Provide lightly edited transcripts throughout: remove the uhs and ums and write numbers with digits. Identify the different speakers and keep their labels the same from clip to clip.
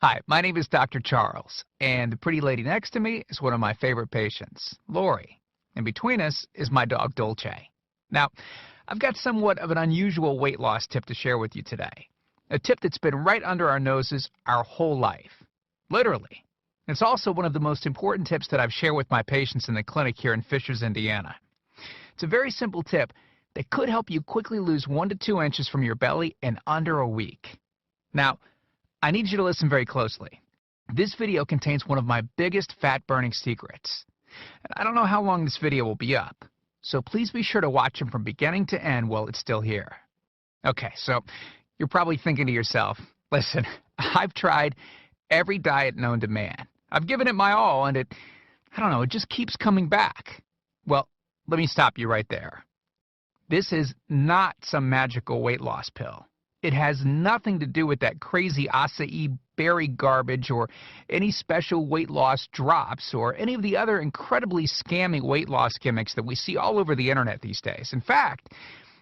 Speaker 1: Hi, my name is Dr. Charles, and the pretty lady next to me is one of my favorite patients, Lori. And between us is my dog, Dolce. Now, I've got somewhat of an unusual weight loss tip to share with you today. A tip that's been right under our noses our whole life. Literally. It's also one of the most important tips that I've shared with my patients in the clinic here in Fishers, Indiana. It's a very simple tip that could help you quickly lose 1 to 2 inches from your belly in under a week. Now, I need you to listen very closely. This video contains one of my biggest fat-burning secrets. And I don't know how long this video will be up, so please be sure to watch it from beginning to end while it's still here. Okay, so you're probably thinking to yourself, listen, I've tried every diet known to man. I've given it my all, and it just keeps coming back. Well, let me stop you right there. This is not some magical weight loss pill. It has nothing to do with that crazy acai berry garbage or any special weight loss drops or any of the other incredibly scammy weight loss gimmicks that we see all over the internet these days. In fact,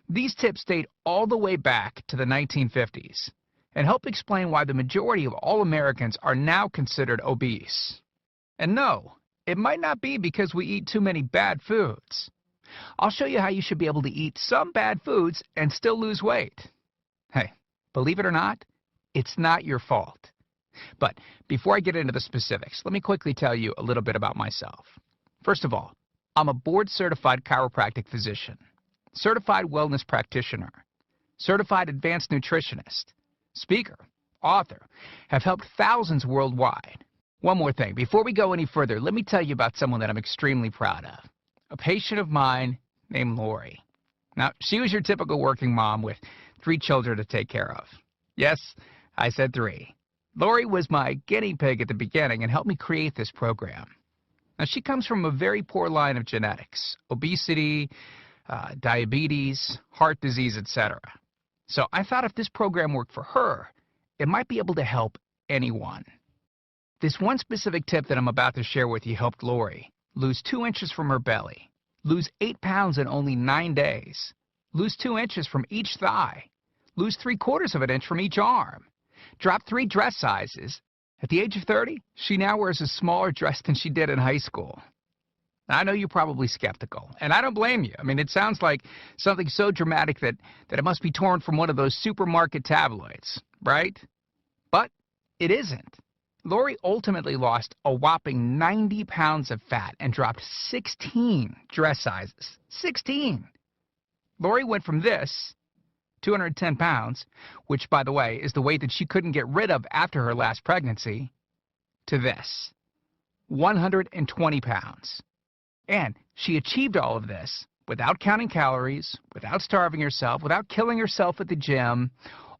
Speaker 1: these tips date all the way back to the 1950s and help explain why the majority of all Americans are now considered obese. And no, it might not be because we eat too many bad foods. I'll show you how you should be able to eat some bad foods and still lose weight. Hey, believe it or not, it's not your fault. But before I get into the specifics, let me quickly tell you a little bit about myself. First of all, I'm a board-certified chiropractic physician, certified wellness practitioner, certified advanced nutritionist, speaker, author, have helped thousands worldwide. One more thing, before we go any further, let me tell you about someone that I'm extremely proud of, a patient of mine named Lori. Now, she was your typical working mom with 3 children to take care of. Yes, I said 3. Lori was my guinea pig at the beginning and helped me create this program. Now, she comes from a very poor line of genetics, obesity, diabetes, heart disease, etc. So I thought if this program worked for her, it might be able to help anyone. This one specific tip that I'm about to share with you helped Lori lose 2 inches from her belly, lose 8 pounds in only 9 days, lose 2 inches from each thigh, lose 3/4 of an inch from each arm, drop 3 dress sizes. At the age of 30, she now wears a smaller dress than she did in high school. Now, I know you're probably skeptical, and I don't blame you. I mean, it sounds like something so dramatic that it must be torn from one of those supermarket tabloids, right? But it isn't. Lori ultimately lost a whopping 90 pounds of fat and dropped 16 dress sizes. 16! Lori went from this, 210 pounds, which, by the way, is the weight that she couldn't get rid of after her last pregnancy, to this, 120 pounds. And she achieved all of this without counting calories, without starving herself, without killing herself at the gym,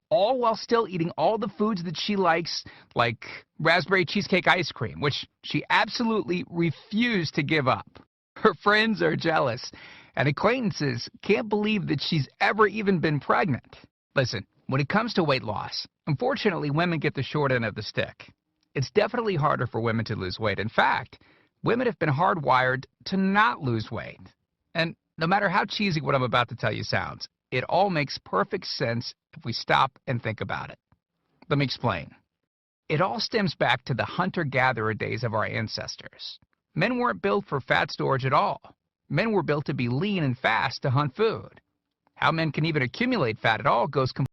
Speaker 1: all while still eating all the foods that she likes, like raspberry cheesecake ice cream, which she absolutely refused to give up. Her friends are jealous, and acquaintances can't believe that she's ever even been pregnant. Listen, when it comes to weight loss, unfortunately, women get the short end of the stick. It's definitely harder for women to lose weight. In fact, women have been hardwired to not lose weight. And no matter how cheesy what I'm about to tell you sounds, it all makes perfect sense if we stop and think about it. Let me explain. It all stems back to the hunter-gatherer days of our ancestors. Men weren't built for fat storage at all. Men were built to be lean and fast to hunt food. How men can even accumulate fat at all goes completely